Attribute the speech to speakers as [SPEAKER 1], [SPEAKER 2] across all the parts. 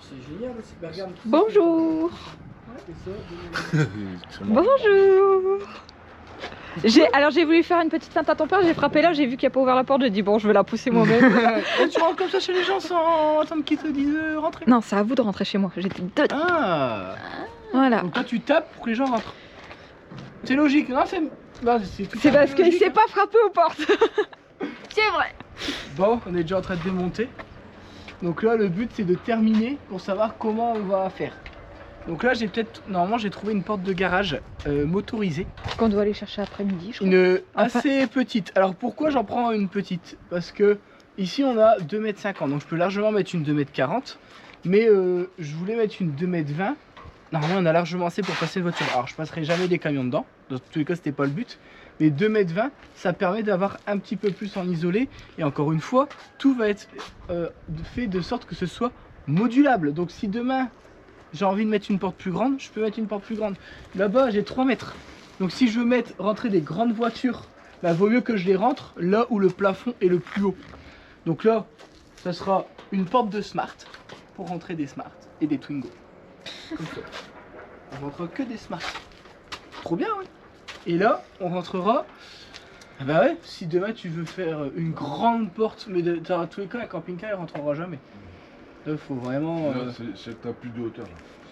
[SPEAKER 1] c'est génial aussi. Bah, regarde.
[SPEAKER 2] Bonjour.
[SPEAKER 1] Ouais, et ça,
[SPEAKER 2] Bonjour. Alors j'ai voulu faire une petite feinte à ton père, j'ai frappé là, j'ai vu qu'il n'a pas ouvert la porte, j'ai dit bon je vais la pousser moi-même.
[SPEAKER 1] Et tu rentres comme ça chez les gens sans attendre qu'ils te disent rentrer.
[SPEAKER 2] Non, c'est à vous de rentrer chez moi, j'étais dedans.
[SPEAKER 1] Ah.
[SPEAKER 2] Voilà.
[SPEAKER 1] Donc toi tu tapes pour que les gens rentrent. C'est logique, non
[SPEAKER 2] C'est parce qu'il sait pas frapper aux portes. C'est vrai.
[SPEAKER 1] Bon, on est déjà en train de démonter. Donc là le but c'est de terminer pour savoir comment on va faire. Donc là normalement j'ai trouvé une porte de garage motorisée.
[SPEAKER 2] Qu'on doit aller chercher après-midi, je crois.
[SPEAKER 1] Une
[SPEAKER 2] Enfin...
[SPEAKER 1] assez petite. Alors pourquoi j'en prends une petite? Parce que ici on a 2,50 m, donc je peux largement mettre une 2,40 m. Mais je voulais mettre une 2,20 m. Normalement on a largement assez pour passer une voiture. Alors je passerai jamais des camions dedans, dans tous les cas c'était pas le but. Mais 2,20 m, ça permet d'avoir un petit peu plus en isolé. Et encore une fois, tout va être fait de sorte que ce soit modulable. Donc si demain j'ai envie de mettre une porte plus grande, je peux mettre une porte plus grande. Là-bas j'ai 3 mètres. Donc si je veux rentrer des grandes voitures, bah, vaut mieux que je les rentre là où le plafond est le plus haut. Donc là, ça sera une porte de Smart pour rentrer des Smart et des Twingo. Comme ça. On rentre que des Smart. Trop bien, oui. Et là, on rentrera. Ah bah ouais, si demain tu veux faire une grande porte, mais dans tous les cas, un camping-car il rentrera jamais. Là, il faut vraiment.
[SPEAKER 3] T'as plus de hauteur.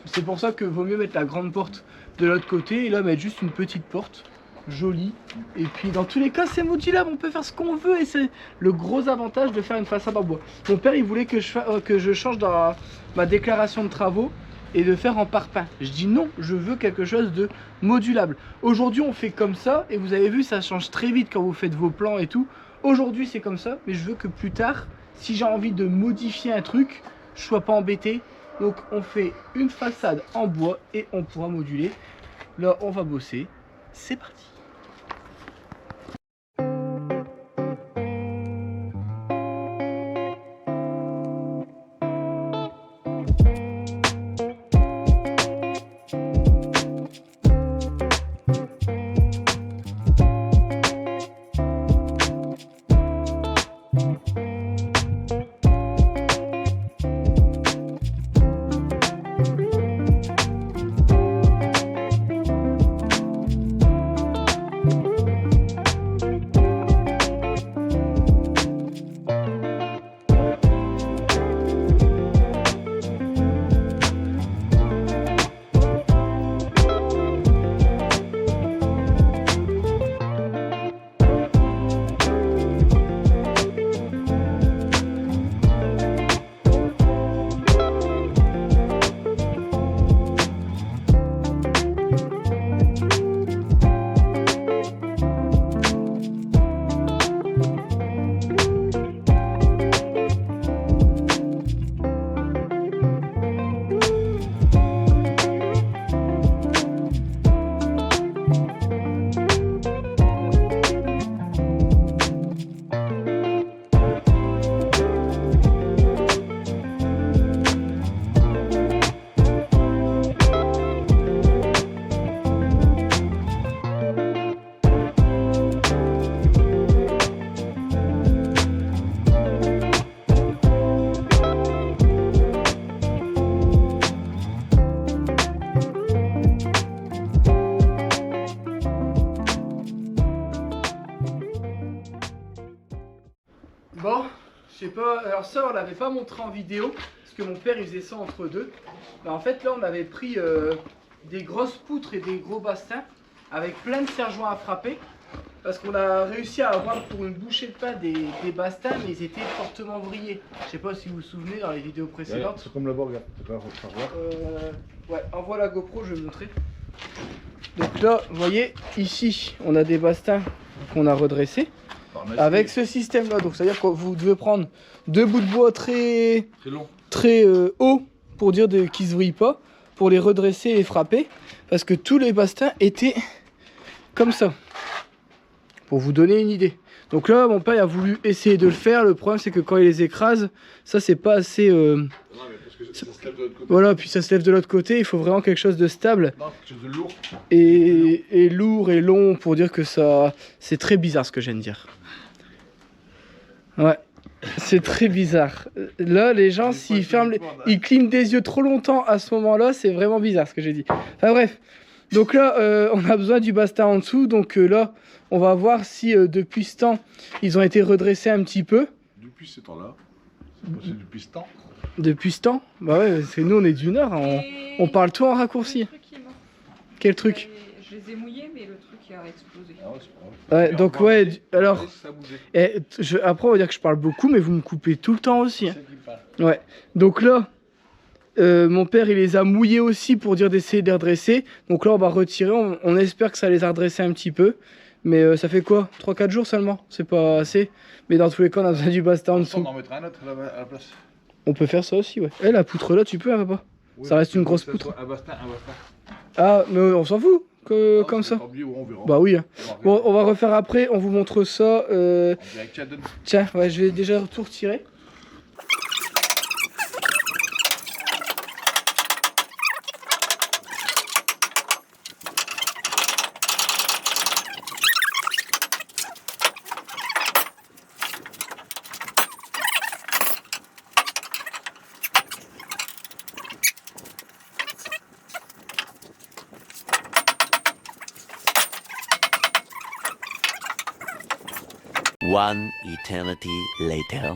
[SPEAKER 1] C'est pour ça que vaut mieux mettre la grande porte de l'autre côté et là mettre juste une petite porte jolie. Et puis dans tous les cas c'est modulable, on peut faire ce qu'on veut et c'est le gros avantage de faire une façade en bois. Mon père il voulait que je change dans ma déclaration de travaux et de faire en parpaing. Je dis non, je veux quelque chose de modulable. Aujourd'hui on fait comme ça et vous avez vu ça change très vite quand vous faites vos plans et tout. Aujourd'hui c'est comme ça, mais je veux que plus tard, si j'ai envie de modifier un truc, je sois pas embêté. Donc on fait une façade en bois et on pourra moduler. Là on va bosser. C'est parti. Bon, je sais pas, alors ça on l'avait pas montré en vidéo, parce que mon père il faisait ça entre deux. Mais en fait là on avait pris des grosses poutres et des gros bastins avec plein de serre-joints à frapper. Parce qu'on a réussi à avoir pour une bouchée de pain des bastins, mais ils étaient fortement vrillés. Je sais pas si vous vous souvenez dans les vidéos précédentes.
[SPEAKER 3] C'est comme là-bas, regarde.
[SPEAKER 1] Ouais, envoie la GoPro, je vais montrer. Donc là, vous voyez, ici on a des bastins qu'on a redressés. Avec ce système là, donc c'est à dire que vous devez prendre deux bouts de bois très hauts pour dire qu'ils se vrillent pas, pour les redresser et les frapper, parce que tous les bastins étaient comme ça, pour vous donner une idée. Donc là mon père a voulu essayer de le faire, le problème c'est que quand il les écrase, ça c'est pas assez voilà, puis ça se lève de l'autre côté, il faut vraiment quelque chose de stable.
[SPEAKER 3] Non, quelque chose de lourd.
[SPEAKER 1] Et lourd et long pour dire que ça... C'est très bizarre ce que je viens de dire. Ouais. C'est très bizarre. Là, les gens, s'ils ferment, ils clignent des yeux trop longtemps à ce moment-là, c'est vraiment bizarre ce que j'ai dit. Enfin bref. Donc là, on a besoin du basta en dessous. Donc là, on va voir si depuis ce temps, ils ont été redressés un petit peu.
[SPEAKER 3] Depuis ce temps-là. C'est depuis ce temps.
[SPEAKER 1] Depuis ce temps? Bah ouais, parce que nous, on est du Nord. Hein, on parle tout en raccourci. Quel truc?
[SPEAKER 2] Je les ai mouillés, mais le truc a explosé.
[SPEAKER 3] Ah ouais, c'est pas grave.
[SPEAKER 1] Ouais, donc ouais, alors...
[SPEAKER 3] Ça a bougé.
[SPEAKER 1] Après, on va dire que je parle beaucoup, mais vous me coupez tout le temps aussi. Hein.
[SPEAKER 3] C'est qui parle.
[SPEAKER 1] Ouais, donc là, mon père, il les a mouillés aussi pour dire d'essayer de les redresser. Donc là, on va retirer, on espère que ça les a redressés un petit peu. Mais ça fait quoi? 3-4 jours seulement? C'est pas assez. Mais dans tous les cas, on a besoin du basta en dessous.
[SPEAKER 3] On en mettra un autre là-bas à la place.
[SPEAKER 1] On peut faire ça aussi, ouais. Eh, la poutre là, tu peux, hein, papa?
[SPEAKER 3] Oui,
[SPEAKER 1] Ça reste une
[SPEAKER 3] faut
[SPEAKER 1] grosse
[SPEAKER 3] que ça
[SPEAKER 1] poutre.
[SPEAKER 3] soit un basta.
[SPEAKER 1] Ah, mais on s'en fout que,
[SPEAKER 3] Non,
[SPEAKER 1] comme
[SPEAKER 3] c'est
[SPEAKER 1] ça.
[SPEAKER 3] pas oublié, on verra.
[SPEAKER 1] Bah oui. Hein.
[SPEAKER 3] On va
[SPEAKER 1] Bon,
[SPEAKER 3] regarder.
[SPEAKER 1] on va refaire après, on vous montre ça.
[SPEAKER 3] En direct, tiens, donne.
[SPEAKER 1] Tiens, ouais, je vais déjà tout retirer.
[SPEAKER 4] One eternity later.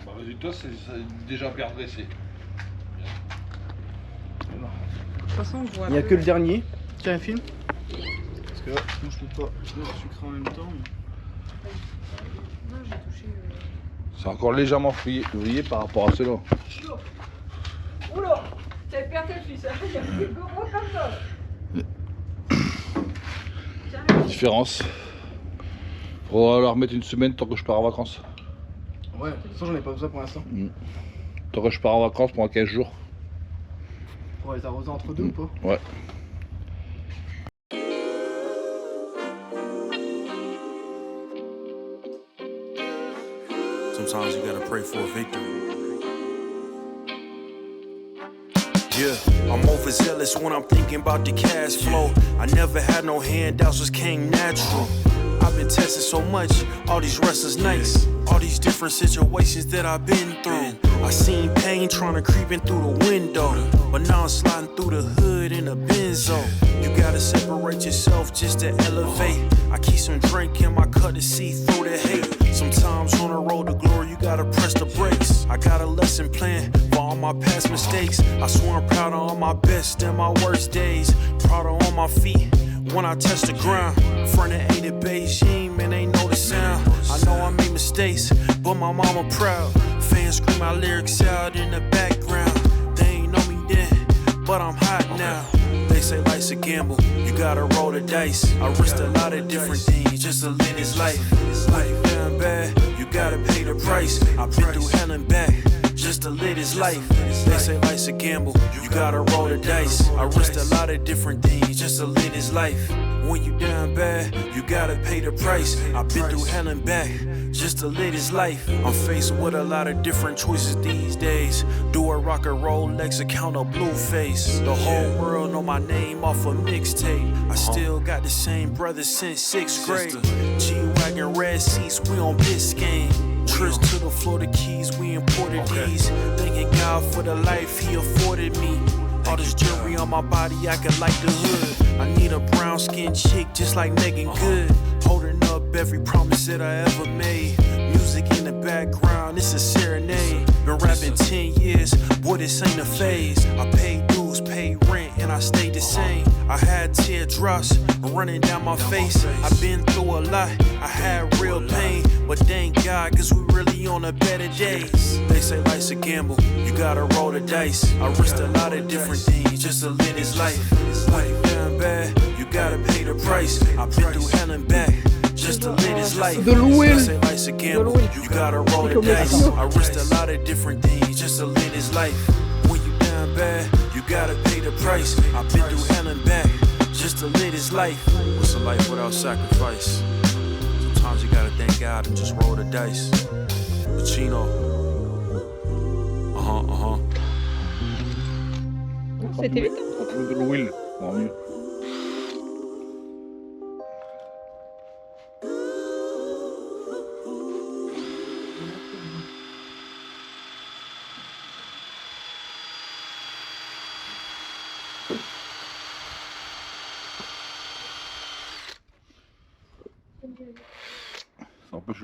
[SPEAKER 3] Bah, résultat, c'est déjà bien dressé.
[SPEAKER 2] De toute façon, on voit.
[SPEAKER 1] Il n'y a que le dernier. Tiens, un film. Parce que là, moi je peux pas sucrer en même temps.
[SPEAKER 2] Non, j'ai touché.
[SPEAKER 3] C'est encore légèrement vrillé par rapport à ceux-là.
[SPEAKER 2] Oula! T'as le père, t'as le fils. Il y a plus de gros comme ça.
[SPEAKER 3] Différence. Faudra leur mettre une semaine tant que je pars en vacances.
[SPEAKER 1] Ouais, de toute façon, j'en ai pas besoin pour l'instant.
[SPEAKER 3] Tant que je pars en vacances pendant 15 jours.
[SPEAKER 1] Pour les arroser entre deux ou pas?
[SPEAKER 3] Ouais.
[SPEAKER 5] Sometimes you gotta pray for a victory. Yeah, I'm overzealous when I'm thinking about the cash flow. I never had no handouts, just came natural. I've been tested so much, all these restless nights, all these different situations that I've been through. I seen pain trying to creep in through the window, but now I'm sliding through the hood in a Benzo. You gotta separate yourself just to elevate. I keep some drink in my cup to see through the hate. Sometimes on the road to glory, you gotta press the brakes. I got a lesson plan for all my past mistakes. I swear I'm proud of all my best and my worst days. Proud of all my feet when I touch the ground. Front of ain't it Beijing, man, ain't know the sound. I know I made mistakes, but my mama proud. Fans scream my lyrics out in the background. They ain't know me then, but I'm hot now. They say life's a gamble, you gotta roll the dice. I risked a lot of different things just to live this life. Life down bad, you gotta pay the price. I've been through hell and back just to live this life. They say life's a gamble, you gotta roll the dice. I risked a lot of different things just to live this life. When you down bad, you gotta pay the price. I've been through hell and back just to live this life. I'm faced with a lot of different choices these days. Do a rock and roll Lex account of Blueface. The whole world know my name off a mixtape. I still got the same brothers since 6th grade. G-Wagon red seats, we on Biscayne. Trips to the Florida Keys, we imported these. Thanking God for the life he afforded me. All this jewelry on my body, I can light the hood. I need a brown skinned chick just like Megan Good. Holding up every promise that I ever made. Music in the background, it's a serenade. Been rapping 10 years, boy, this ain't a phase. I paid dues, paid rent, and I stayed the same. I had teardrops running down my face. I've been through a lot, I had real pain. But thank God, cause we really on a better days. They say life's a gamble, you gotta roll the dice. I risked a lot of different things just to live this life. Life down bad, you gotta pay the price. I've been through hell and back just to live this life.
[SPEAKER 1] De l'huile.
[SPEAKER 5] They say life's a gamble, you gotta roll the dice. I risked a lot of different things just to live this life. When you down bad, you gotta pay the price. I've been through hell and back just to live this life. What's a life without sacrifice? Sometimes you gotta thank God and just roll the dice. Pacino.
[SPEAKER 2] C'était vite.
[SPEAKER 3] On trouve de l'huile, bon, mieux.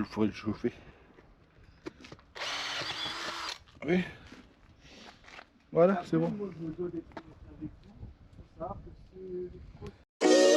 [SPEAKER 3] le ferai chauffer. Oui. Voilà, c'est bon.
[SPEAKER 1] Moi, je me dois d'être avec vous pour savoir que c'est...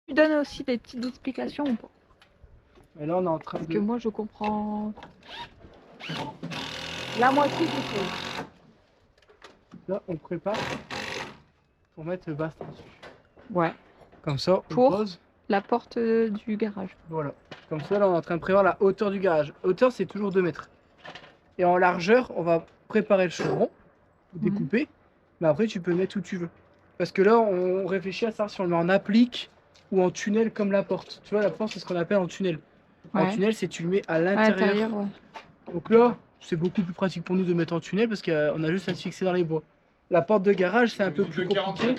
[SPEAKER 2] Tu donnes aussi des petites explications ou pas?
[SPEAKER 1] Et là, on est en train
[SPEAKER 2] Parce
[SPEAKER 1] de...
[SPEAKER 2] que moi je comprends la moitié des choses.
[SPEAKER 1] Là, on prépare pour mettre le bastin dessus.
[SPEAKER 2] Ouais.
[SPEAKER 1] Comme ça, on
[SPEAKER 2] Pour
[SPEAKER 1] pose.
[SPEAKER 2] la porte du garage.
[SPEAKER 1] Voilà. Comme ça, là, on est en train de prévoir la hauteur du garage. Hauteur, c'est toujours 2 mètres. Et en largeur, on va préparer le chevron, découper. Mais après, tu peux le mettre où tu veux. Parce que là, on réfléchit à savoir si on le met en applique ou en tunnel comme la porte. Tu vois, la porte, c'est ce qu'on appelle en tunnel. En
[SPEAKER 2] Ouais.
[SPEAKER 1] tunnel, c'est tu le mets à
[SPEAKER 2] À
[SPEAKER 1] l'intérieur.
[SPEAKER 2] l'intérieur, ouais.
[SPEAKER 1] Donc là, c'est beaucoup plus pratique pour nous de mettre en tunnel parce qu'on a juste à se fixer dans les bois. La porte de garage, c'est un peu plus compliqué.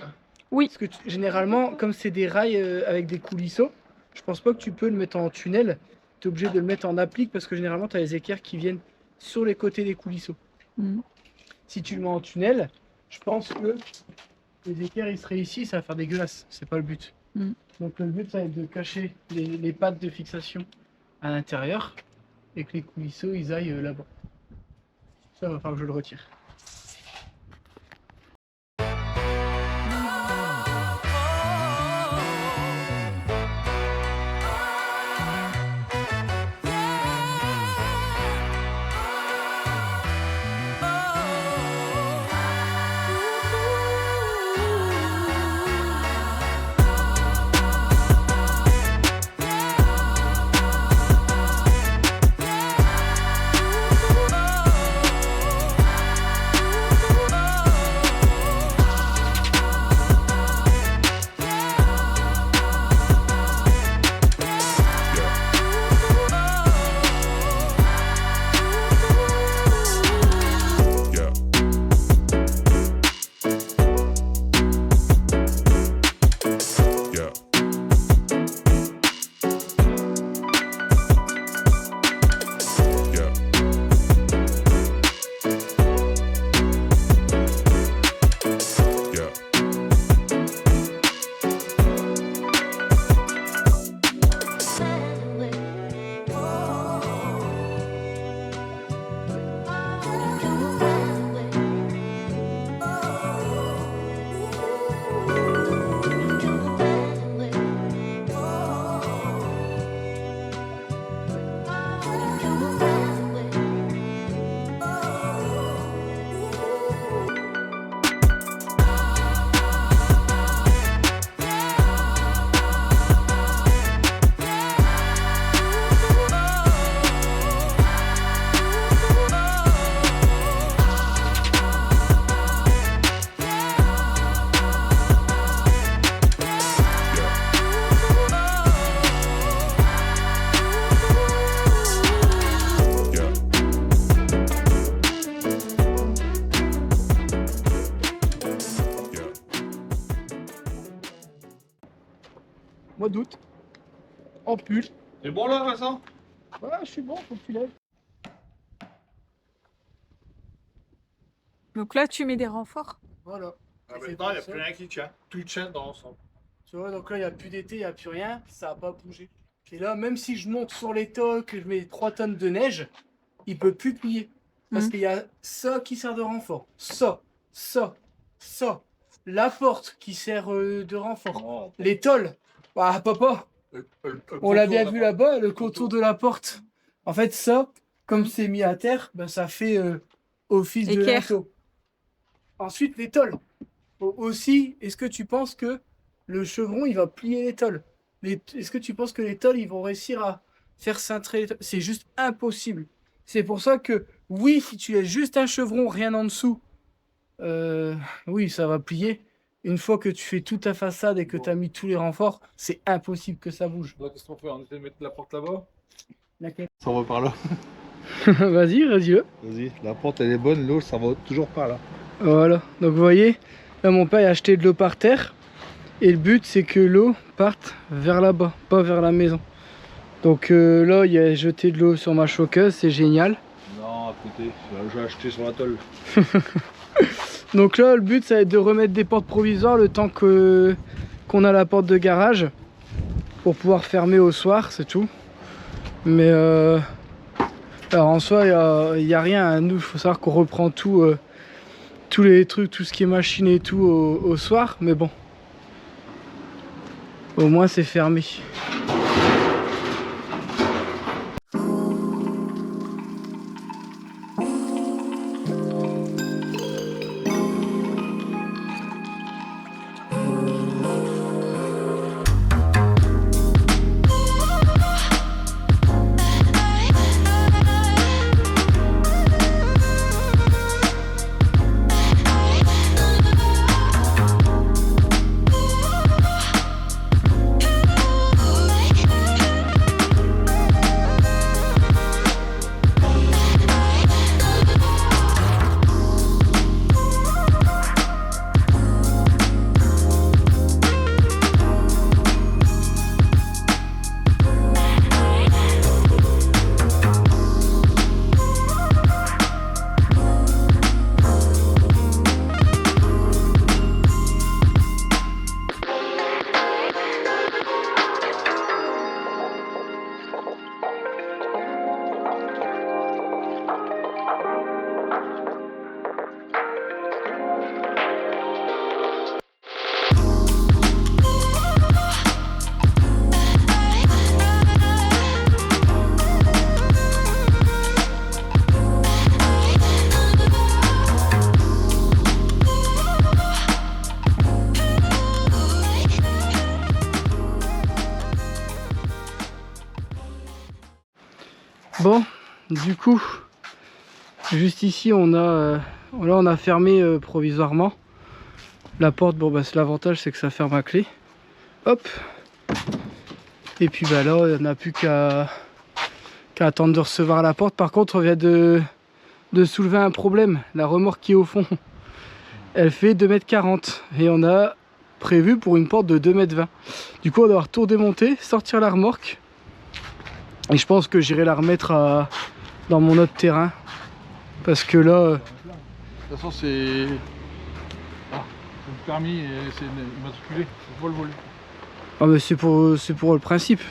[SPEAKER 2] Oui.
[SPEAKER 1] Parce que généralement, comme c'est des rails avec des coulisseaux, je pense pas que tu peux le mettre en tunnel. Tu es obligé de le mettre en applique parce que généralement, tu as les équerres qui viennent sur les côtés des coulisseaux.
[SPEAKER 2] Mhm.
[SPEAKER 1] Si tu le mets en tunnel, je pense que les équerres ils seraient ici, ça va faire dégueulasse. C'est pas le but.
[SPEAKER 2] Mhm.
[SPEAKER 1] Donc le but, ça va être de cacher les pattes de fixation à l'intérieur et que les coulisseaux ils aillent là-bas. Ça va falloir que je le retire. mois d'août, en pull.
[SPEAKER 3] C'est bon là, Vincent?
[SPEAKER 1] Voilà, je suis bon, faut que tu lèves.
[SPEAKER 2] Donc là, tu mets des renforts.
[SPEAKER 1] Voilà.
[SPEAKER 3] Maintenant, il n'y a plus rien qui tient. Tout tient dans l'ensemble.
[SPEAKER 1] Tu vois, donc là, il n'y a plus d'été, il n'y a plus rien, ça n'a pas bougé. Et là, même si je monte sur les toits, que je mets 3 tonnes de neige, il peut plus plier. Parce qu'il y a ça qui sert de renfort. Ça. La porte qui sert de renfort.
[SPEAKER 3] Oh.
[SPEAKER 1] Les tôles. Bah, papa, on l'a bien vu là-bas, le contour de la porte. En fait, ça, comme c'est mis à terre, ben, ça fait office de
[SPEAKER 2] Équerre.
[SPEAKER 1] linteau. Ensuite, les tôles. Aussi, est-ce que tu penses que le chevron, il va plier les tôles? Est-ce que tu penses que les tôles, ils vont réussir à faire cintrer les tôles? C'est juste impossible. C'est pour ça que, oui, si tu laisses juste un chevron, rien en dessous, oui, ça va plier. Une fois que tu fais toute ta façade et que tu as mis tous les renforts, c'est impossible que ça bouge.
[SPEAKER 3] Là, qu'est-ce qu'on fait? On essaie de mettre la porte là-bas?
[SPEAKER 1] Laquelle?
[SPEAKER 3] Ça va par là.
[SPEAKER 1] Vas-y.
[SPEAKER 3] Vas-y, la porte elle est bonne, l'eau ça va toujours par là.
[SPEAKER 1] Voilà, donc vous voyez, là mon père a acheté de l'eau par terre. Et le but c'est que l'eau parte vers là-bas, pas vers la maison. Donc là il a jeté de l'eau sur ma choqueuse, c'est génial.
[SPEAKER 3] Non, à côté, j'ai acheté sur la tôle.
[SPEAKER 1] Donc là le but ça va être de remettre des portes provisoires le temps qu'on a la porte de garage. Pour pouvoir fermer au soir, c'est tout. Mais alors en soi il n'y a rien, nous il faut savoir qu'on reprend tout, tous les trucs, tout ce qui est machine et tout au soir. Mais bon, au moins c'est fermé. Bon, du coup, juste ici on a fermé provisoirement la porte. Bon bah l'avantage c'est que ça ferme à clé. Hop. Et puis bah là on n'a plus qu'à attendre de recevoir la porte. Par contre on vient de soulever un problème. La remorque qui est au fond, elle fait 2,40 m et on a prévu pour une porte de 2,20 m. Du coup on va devoir tout démonter, sortir la remorque. Et je pense que j'irai la remettre dans mon autre terrain. Parce que là...
[SPEAKER 3] De toute façon c'est... Ah, c'est le permis et c'est immatriculé, faut pas le voler.
[SPEAKER 1] Ah mais c'est pour le principe.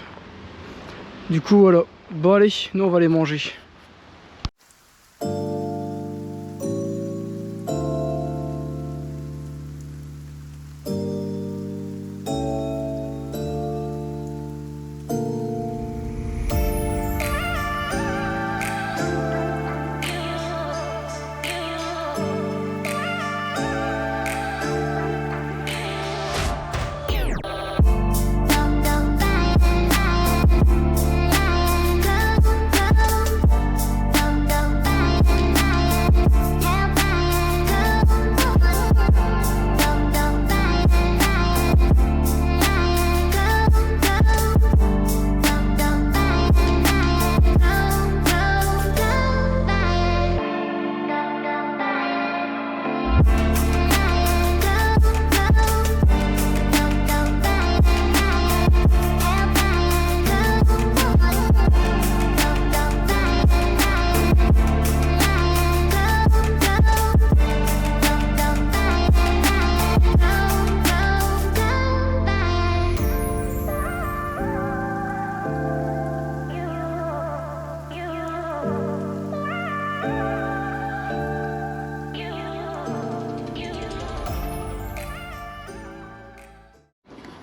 [SPEAKER 1] Du coup voilà. Bon allez, nous on va les manger.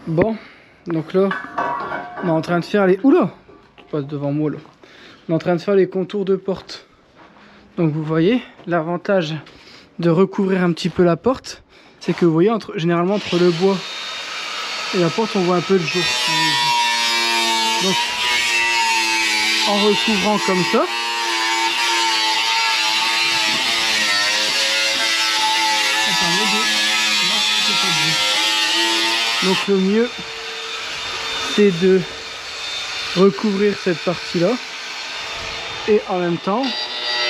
[SPEAKER 1] Bon, donc là, on est en train de faire les... Oula, tu passes devant moi là. On est en train de faire les contours de porte. Donc vous voyez, l'avantage de recouvrir un petit peu la porte, c'est que vous voyez, généralement entre le bois et la porte, on voit un peu le jour. Donc, en recouvrant comme ça, donc le mieux, c'est de recouvrir cette partie-là. Et en même temps,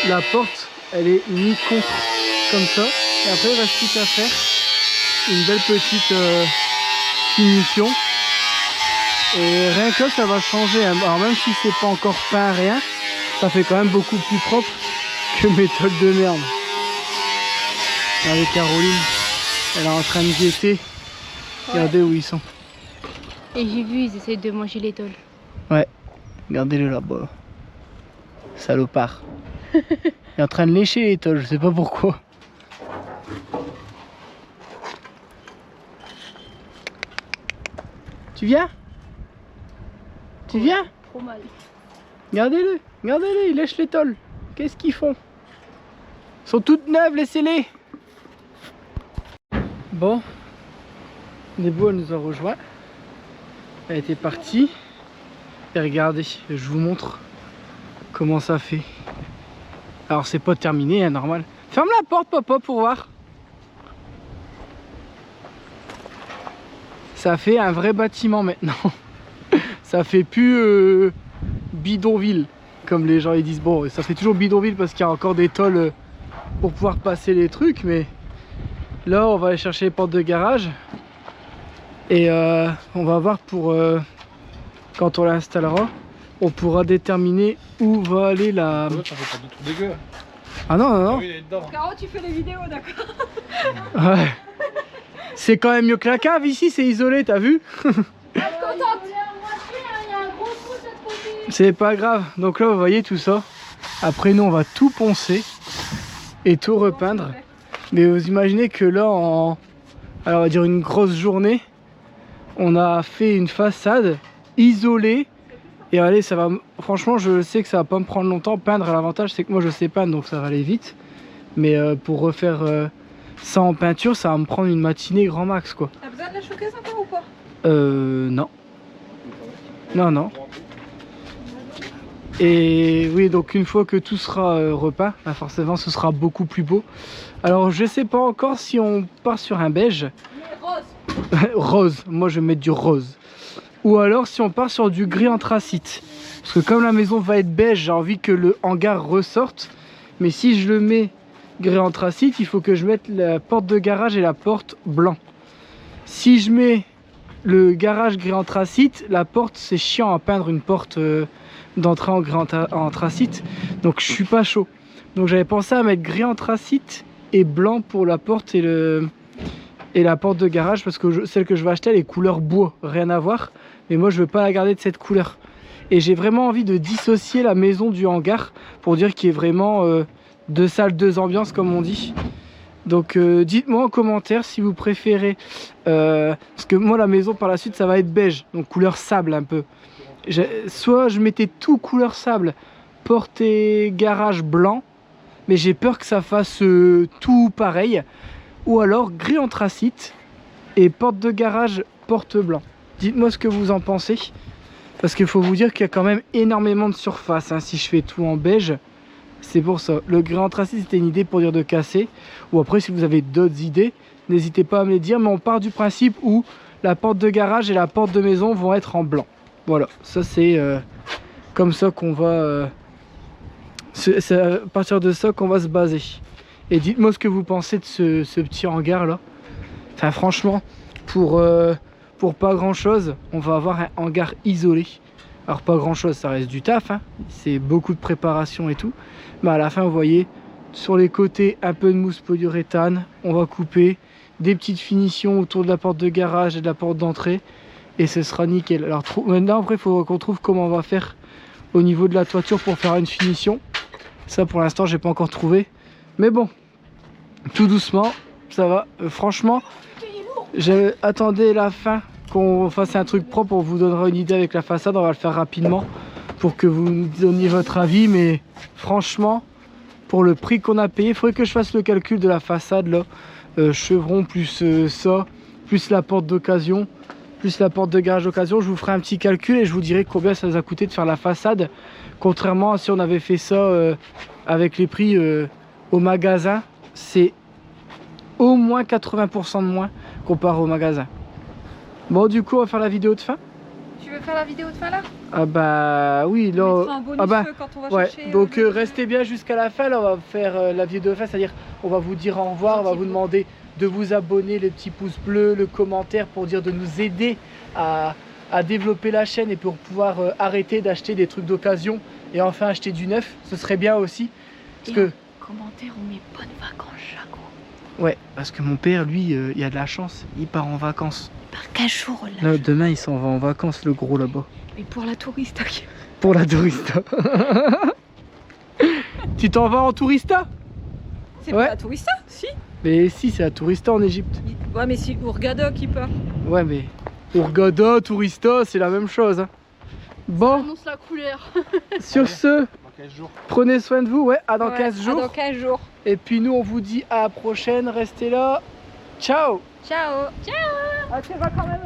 [SPEAKER 1] la porte, elle est mise contre comme ça. Et après, il reste plus qu'à faire une belle petite finition. Et rien que là, ça va changer. Alors même si c'est pas encore peint, rien, ça fait quand même beaucoup plus propre que mes tôles de merde. Avec Caroline, elle est en train de guetter. Regardez où ils sont.
[SPEAKER 6] Et j'ai vu, ils essaient de manger les tôles.
[SPEAKER 1] Ouais, regardez-le là-bas. Salopard. Il est en train de lécher les tôles, je sais pas pourquoi. Tu viens? Tu viens?
[SPEAKER 6] Trop mal.
[SPEAKER 1] Regardez-le, regardez-le, ils lèchent les tôles. Qu'est-ce qu'ils font? Ils sont toutes neuves, laissez-les. Bon, Nebo, elle nous a rejoint. Elle était partie. Et regardez, je vous montre comment ça fait. Alors c'est pas terminé, hein, normal. Ferme la porte, papa, pour voir. Ça fait un vrai bâtiment maintenant. Ça fait plus bidonville, comme les gens ils disent. Bon, ça fait toujours bidonville parce qu'il y a encore des tôles pour pouvoir passer les trucs, mais là on va aller chercher les portes de garage. Et on va voir pour quand on l'installera, on pourra déterminer où va aller la...
[SPEAKER 3] Ouais, ça fait pas de tout dégueu.
[SPEAKER 1] Ah non, non, non.
[SPEAKER 3] Ah oui, il est dedans.
[SPEAKER 2] Caro, tu fais les vidéos, d'accord?
[SPEAKER 1] Ouais. C'est quand même mieux que la cave ici, c'est isolé, t'as vu? C'est pas grave. Donc là, vous voyez tout ça. Après, nous, on va tout poncer et tout repeindre. Mais vous imaginez que là, alors on va dire une grosse journée, on a fait une façade isolée. Et allez, ça va. Franchement, je sais que ça va pas me prendre longtemps. Peindre, l'avantage, c'est que moi, je sais peindre, donc ça va aller vite. Mais pour refaire ça en peinture, ça va me prendre une matinée grand max, quoi.
[SPEAKER 2] T'as besoin de la showcase encore ou pas?
[SPEAKER 1] Non. Non, non. Et oui, donc une fois que tout sera repeint, bah forcément ce sera beaucoup plus beau. Alors je sais pas encore si on part sur un beige.
[SPEAKER 2] Rose.
[SPEAKER 1] Rose, moi je vais mettre du rose. Ou alors si on part sur du gris anthracite. Parce que comme la maison va être beige, j'ai envie que le hangar ressorte. Mais si je le mets gris anthracite, il faut que je mette la porte de garage et la porte blanc. Si je mets le garage gris anthracite, la porte, c'est chiant à peindre une porte d'entrée en gris anthracite, donc je suis pas chaud. Donc j'avais pensé à mettre gris anthracite et blanc pour la porte et la porte de garage, parce que celle que je vais acheter elle est couleur bois, rien à voir, mais moi je veux pas la garder de cette couleur. Et j'ai vraiment envie de dissocier la maison du hangar pour dire qu'il y ait vraiment deux salles, deux ambiances comme on dit. Donc dites-moi en commentaire si vous préférez, parce que moi la maison par la suite ça va être beige, donc couleur sable un peu. Soit je mettais tout couleur sable, porte et garage blanc, mais j'ai peur que ça fasse tout pareil. Ou alors gris anthracite et porte de garage porte blanc. Dites-moi ce que vous en pensez, parce qu'il faut vous dire qu'il y a quand même énormément de surface, hein, si je fais tout en beige. C'est pour ça. Le gris anthracite c'était une idée pour dire de casser. Ou après si vous avez d'autres idées, n'hésitez pas à me les dire. Mais on part du principe où la porte de garage et la porte de maison vont être en blanc. Voilà, ça c'est comme ça qu'on va... c'est à partir de ça qu'on va se baser. Et dites-moi ce que vous pensez de ce petit hangar là. Enfin franchement, pour pas grand chose, on va avoir un hangar isolé. Alors pas grand chose, ça reste du taf, hein. C'est beaucoup de préparation et tout. Mais à la fin, vous voyez, sur les côtés, un peu de mousse polyuréthane. On va couper des petites finitions autour de la porte de garage et de la porte d'entrée. Et ce sera nickel. Alors maintenant, après, il faudra qu'on trouve comment on va faire au niveau de la toiture pour faire une finition. Ça, pour l'instant, j'ai pas encore trouvé. Mais bon, tout doucement, ça va. Franchement, j'attendais la fin qu'on fasse un truc propre, on vous donnera une idée avec la façade, on va le faire rapidement pour que vous nous donniez votre avis, mais franchement, pour le prix qu'on a payé, il faudrait que je fasse le calcul de la façade là, chevron plus ça, plus la porte d'occasion, plus la porte de garage d'occasion, je vous ferai un petit calcul et je vous dirai combien ça nous a coûté de faire la façade, contrairement à si on avait fait ça avec les prix au magasin, c'est au moins 80% de moins comparé au magasin. Bon, du coup, on va faire la vidéo de fin.
[SPEAKER 2] Tu veux faire la vidéo de fin là?
[SPEAKER 1] Ah bah oui, là.
[SPEAKER 2] On mettra un bonus
[SPEAKER 1] Ah bah,
[SPEAKER 2] quand on va
[SPEAKER 1] ouais.
[SPEAKER 2] chercher.
[SPEAKER 1] Donc restez bien jusqu'à la fin. Là, on va faire la vidéo de fin, c'est-à-dire on va vous dire au revoir, on va vous demander de vous abonner, le petit pouce bleu, le commentaire pour dire de nous aider à développer la chaîne et pour pouvoir arrêter d'acheter des trucs d'occasion et enfin acheter du neuf. Ce serait bien aussi. Parce que
[SPEAKER 6] Commentaire, on met bonnes vacances, Jaco.
[SPEAKER 1] ouais, parce que mon père, lui, il a de la chance, il part en vacances.
[SPEAKER 6] Par 15 jours, là.
[SPEAKER 1] Là, demain, il s'en va en vacances, le gros là-bas.
[SPEAKER 6] Mais pour la touriste, ok.
[SPEAKER 1] Pour la tourista. Tu t'en vas en tourista?
[SPEAKER 2] C'est
[SPEAKER 1] Ouais.
[SPEAKER 2] pas la tourista? Si.
[SPEAKER 1] Mais si, c'est la tourista en Égypte.
[SPEAKER 2] Ouais, mais c'est Hurghada qui part.
[SPEAKER 1] Ouais, mais Hurghada, tourista, c'est la même chose. Hein. Bon,
[SPEAKER 6] Annonce la couleur.
[SPEAKER 1] sur ce,
[SPEAKER 3] Dans 15 jours.
[SPEAKER 1] prenez soin de vous. Ouais, à dans
[SPEAKER 2] Ouais,
[SPEAKER 1] 15 jours.
[SPEAKER 2] Dans 15 jours.
[SPEAKER 1] Et puis nous, on vous dit à la prochaine. Restez là. Ciao.
[SPEAKER 2] Ciao.
[SPEAKER 1] Ah, tu vas quand même.